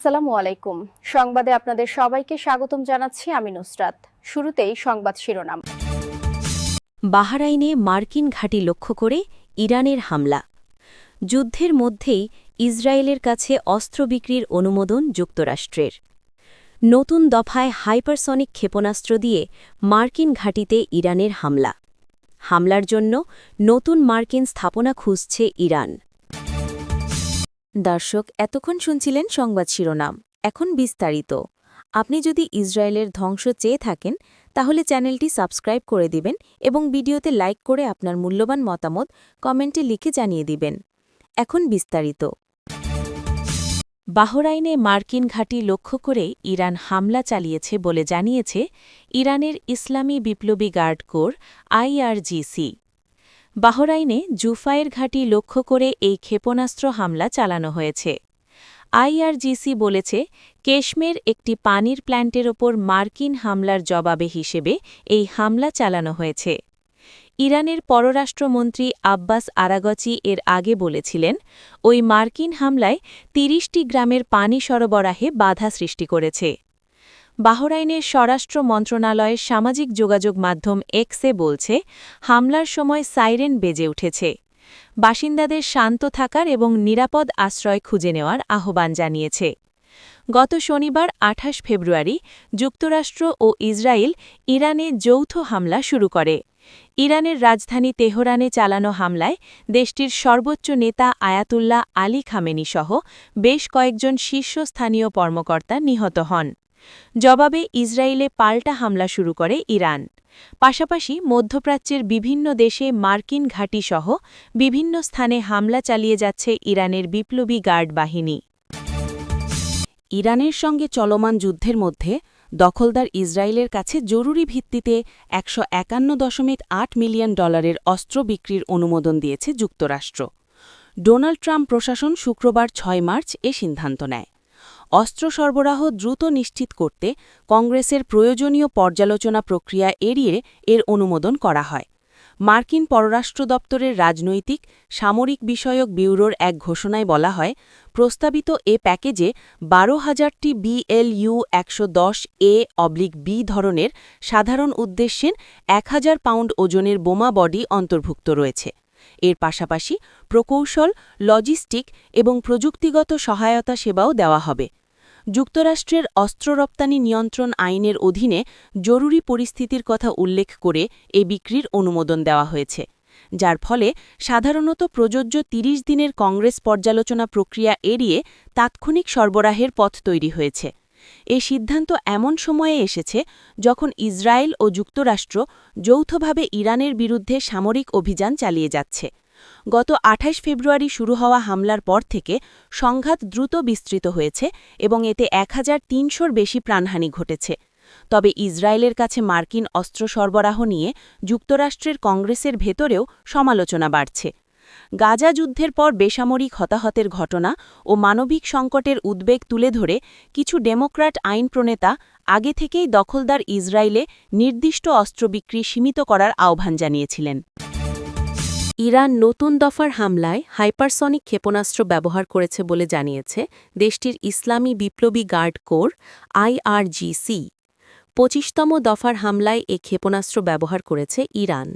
আসসালামু আলাইকুম। সংবাদে আপনাদের সবাইকে স্বাগতম জানাচ্ছি আমি নুসরাত। শুরুতেই সংবাদ শিরোনাম। বাহরাইনে মার্কিন ঘাঁটি লক্ষ্য করে ইরানের হামলা। যুদ্ধের মধ্যেই ইসরায়েলের কাছে অস্ত্র বিক্রির অনুমোদন যুক্তরাষ্ট্রের। নতুন দফায় হাইপারসনিক ক্ষেপণাস্ত্র দিয়ে মার্কিন ঘাঁটিতে ইরানের হামলা। হামলার জন্য নতুন মার্কিন স্থাপনা খুঁজছে ইরান। দর্শক, এতক্ষণ শুনছিলেন সংবাদ শিরোনাম। এখন বিস্তারিত। আপনি যদি ইসরায়েলের ধ্বংস চেয়ে থাকেন তাহলে চ্যানেলটি সাবস্ক্রাইব করে দিবেন এবং ভিডিওতে লাইক করে আপনার মূল্যবান মতামত কমেন্টে লিখে জানিয়ে দিবেন। এখন বিস্তারিত। বাহরাইনে মার্কিন ঘাঁটি লক্ষ্য করে ইরান হামলা চালিয়েছে বলে জানিয়েছে ইরানের ইসলামী বিপ্লবী গার্ড কোর আইআরজিসি। বাহরাইনে জুফায়ের ঘাঁটি লক্ষ্য করে এই ক্ষেপণাস্ত্র হামলা চালানো হয়েছে। আইআরজিসি বলেছে, কেশমের একটি পানির প্ল্যান্টের ওপর মার্কিন হামলার জবাবে হিসেবে এই হামলা চালানো হয়েছে। ইরানের পররাষ্ট্রমন্ত্রী আব্বাস আরাগচি এর আগে বলেছিলেন, ওই মার্কিন হামলায় ৩০টি গ্রামের পানি সরবরাহে বাধা সৃষ্টি করেছে। বাহরাইনের স্বরাষ্ট্র মন্ত্রণালয়ের সামাজিক যোগাযোগ মাধ্যম এক্সে বলছে, হামলার সময় সাইরেন বেজে উঠেছে। বাসিন্দাদের শান্ত থাকার এবং নিরাপদ আশ্রয় খুঁজে নেওয়ার আহ্বান জানিয়েছে। গত শনিবার ২৮ ফেব্রুয়ারি যুক্তরাষ্ট্র ও ইসরায়েল ইরানে যৌথ হামলা শুরু করে। ইরানের রাজধানী তেহরানে চালানো হামলায় দেশটির সর্বোচ্চ নেতা আয়াতুল্লাহ আলী খামেনি সহ বেশ কয়েকজন শীর্ষস্থানীয় কর্মকর্তা নিহত হন। জবাবে ইসরায়েলে পাল্টা হামলা শুরু করে ইরান। পাশাপাশি মধ্যপ্রাচ্যের বিভিন্ন দেশে মার্কিন ঘাঁটিসহ বিভিন্ন স্থানে হামলা চালিয়ে যাচ্ছে ইরানের বিপ্লবী গার্ড বাহিনী। ইরানের সঙ্গে চলমান যুদ্ধের মধ্যে দখলদার ইসরায়েলের কাছে জরুরি ভিত্তিতে $১৫১.৮ মিলিয়ন অস্ত্র বিক্রির অনুমোদন দিয়েছে যুক্তরাষ্ট্র। ডোনাল্ড ট্রাম্প প্রশাসন শুক্রবার ৬ মার্চ এ সিদ্ধান্ত নেয়। অস্ত্র সরবরাহ দ্রুত নিশ্চিত করতে কংগ্রেসের প্রয়োজনীয় পর্যালোচনা প্রক্রিয়া এড়িয়ে এর অনুমোদন করা হয়। মার্কিন পররাষ্ট্র দপ্তরের রাজনৈতিক সামরিক বিষয়ক ব্যুরোর এক ঘোষণায় বলা হয়, প্রস্তাবিত এ প্যাকেজে ১২,০০০টি BLU-১১০A/B ধরনের সাধারণ উদ্দেশ্যের ১,০০০ পাউন্ড ওজনের বোমা বডি অন্তর্ভুক্ত রয়েছে। এর পাশাপাশি প্রকৌশল, লজিস্টিক এবং প্রযুক্তিগত সহায়তা সেবাও দেওয়া হবে। যুক্তরাষ্ট্রের অস্ত্র রপ্তানি নিয়ন্ত্রণ আইনের অধীনে জরুরি পরিস্থিতির কথা উল্লেখ করে এ বিক্রির অনুমোদন দেওয়া হয়েছে, যার ফলে সাধারণত প্রযোজ্য ৩০ দিনের কংগ্রেস পর্যালোচনা প্রক্রিয়া এড়িয়ে তাৎক্ষণিক সরবরাহের পথ তৈরি হয়েছে। এ সিদ্ধান্ত এমন সময়ে এসেছে যখন ইসরায়েল ও যুক্তরাষ্ট্র যৌথভাবে ইরানের বিরুদ্ধে সামরিক অভিযান চালিয়ে যাচ্ছে। গত ২৮ ফেব্রুয়ারি শুরু হওয়া হামলার পর থেকে সংঘাত দ্রুত বিস্তৃত হয়েছে এবং এতে ১,৩০০-র বেশি প্রাণহানি ঘটেছে। তবে ইসরায়েলের কাছে মার্কিন অস্ত্র সরবরাহ নিয়ে যুক্তরাষ্ট্রের কংগ্রেসের ভেতরেও সমালোচনা বাড়ছে। গাজা যুদ্ধের পর বেসামরিক হতাহতের ঘটনা ও মানবিক সংকটের উদ্বেগ তুলে ধরে কিছু ডেমোক্র্যাট আইন প্রণেতা আগে থেকেই দখলদার ইসরায়েলে নির্দিষ্ট অস্ত্র বিক্রি সীমিত করার আহ্বান জানিয়েছিলেন। ইরান নতুন দফার হামলায় হাইপারসনিক ক্ষেপণাস্ত্র ব্যবহার করেছে বলে জানিয়েছে দেশটির ইসলামী বিপ্লবী গার্ড কোর আইআরজিসি। ২৫তম দফার হামলায় এ ক্ষেপণাস্ত্র ব্যবহার করেছে ইরান।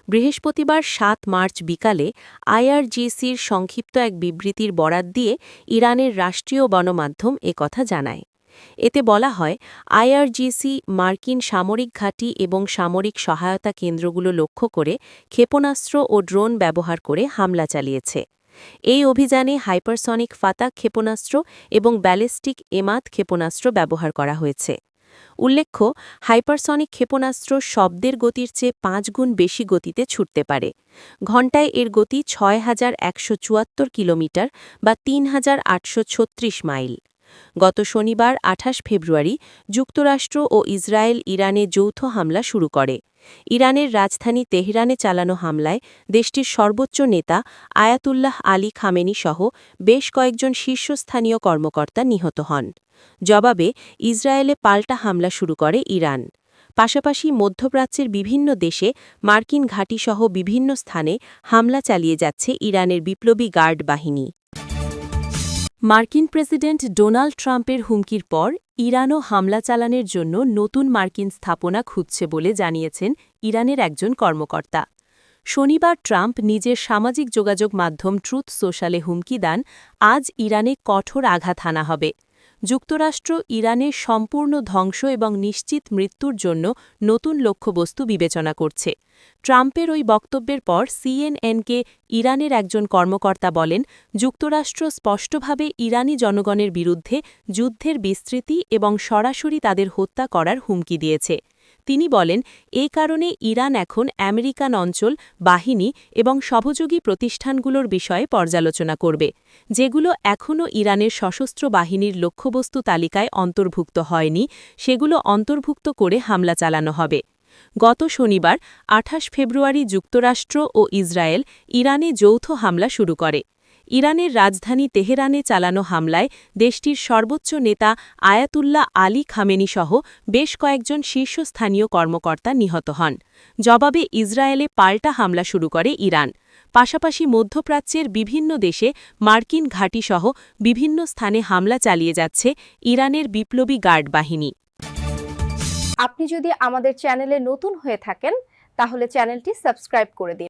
বৃহস্পতিবার ৭ মার্চ বিকালে আইআরজিসির সংক্ষিপ্ত এক বিবৃতির বরাত দিয়ে ইরানের রাষ্ট্রীয় গণমাধ্যম একথা জানায়। এতে বলা হয়, আইআরজিসি মার্কিন সামরিক ঘাঁটি এবং সামরিক সহায়তা কেন্দ্রগুলো লক্ষ্য করে ক্ষেপণাস্ত্র ও ড্রোন ব্যবহার করে হামলা চালিয়েছে। এই অভিযানে হাইপারসনিক ফাতাক ক্ষেপণাস্ত্র এবং ব্যালিস্টিক এমাদ ক্ষেপণাস্ত্র ব্যবহার করা হয়েছে। উল্লেখ্য, হাইপারসনিক ক্ষেপণাস্ত্র শব্দের গতির চেয়ে ৫ গুণ বেশি গতিতে ছুটতে পারে। ঘণ্টায় এর গতি ৬,১৭৪ কিলোমিটার বা ৩,৮৩৬ মাইল। গত শনিবার ২৮ ফেব্রুয়ারি যুক্তরাষ্ট্র ও ইসরায়েল ইরানে যৌথ হামলা শুরু করে। ইরানের রাজধানী তেহরানে চালানো হামলায় দেশটির সর্বোচ্চ নেতা আয়াতুল্লাহ আলী খামেনি সহ বেশ কয়েকজন শীর্ষস্থানীয় কর্মকর্তা নিহত হন। জবাবে ইসরায়েলে পাল্টা হামলা শুরু করে ইরান। পাশাপাশি মধ্যপ্রাচ্যের বিভিন্ন দেশে মার্কিন ঘাঁটিসহ বিভিন্ন স্থানে হামলা চালিয়ে যাচ্ছে ইরানের বিপ্লবী গার্ড বাহিনী। মার্কিন প্রেসিডেন্ট ডোনাল্ড ট্রাম্পের হুমকির পর ইরানও হামলা চালানোর জন্য নতুন মার্কিন স্থাপনা খুঁজছে বলে জানিয়েছেন ইরানের একজন কর্মকর্তা। শনিবার ট্রাম্প নিজের সামাজিক যোগাযোগ মাধ্যম ট্রুথ সোশ্যালে হুমকি দেন, আজ ইরানে কঠোর আঘাত হানা হবে। যুক্তরাষ্ট্র ইরানের সম্পূর্ণ ধ্বংস এবং নিশ্চিত মৃত্যুর জন্য নতুন লক্ষ্যবস্তু বিবেচনা করছে। ট্রাম্পের ওই বক্তব্যের পর সিএনএনকে ইরানের একজন কর্মকর্তা বলেন, যুক্তরাষ্ট্র স্পষ্টভাবে ইরানি জনগণের বিরুদ্ধে যুদ্ধের বিস্তৃতি এবং সরাসরি তাদের হত্যা করার হুমকি দিয়েছে। তিনি বলেন, এই কারণে ইরান এখন আমেরিকান অঞ্চল, বাহিনী এবং সহযোগী প্রতিষ্ঠানগুলোর বিষয়ে পর্যালোচনা করবে, যেগুলো এখনও ইরানের সশস্ত্র বাহিনীর লক্ষ্যবস্তু তালিকায় অন্তর্ভুক্ত হয়নি, সেগুলো অন্তর্ভুক্ত করে হামলা চালানো হবে। গত শনিবার ২৮ ফেব্রুয়ারি যুক্তরাষ্ট্র ও ইসরায়েল ইরানে যৌথ হামলা শুরু করে। ইরানের রাজধানী তেহরানে চালানো হামলায় দেশটির সর্বোচ্চ নেতা আয়াতুল্লাহ আলী খামেনি সহ বেশ কয়েকজন শীর্ষস্থানীয় কর্মকর্তা নিহত হন। জবাবে ইসরায়েলে পাল্টা হামলা শুরু করে ইরান। পাশাপাশি মধ্যপ্রাচ্যের বিভিন্ন দেশে মার্কিন ঘাঁটিসহ বিভিন্ন স্থানে হামলা চালিয়ে যাচ্ছে ইরানের বিপ্লবী গার্ড বাহিনী। আপনি যদি আমাদের চ্যানেলে নতুন হয়ে থাকেন তাহলে চ্যানেলটি সাবস্ক্রাইব করে দিন।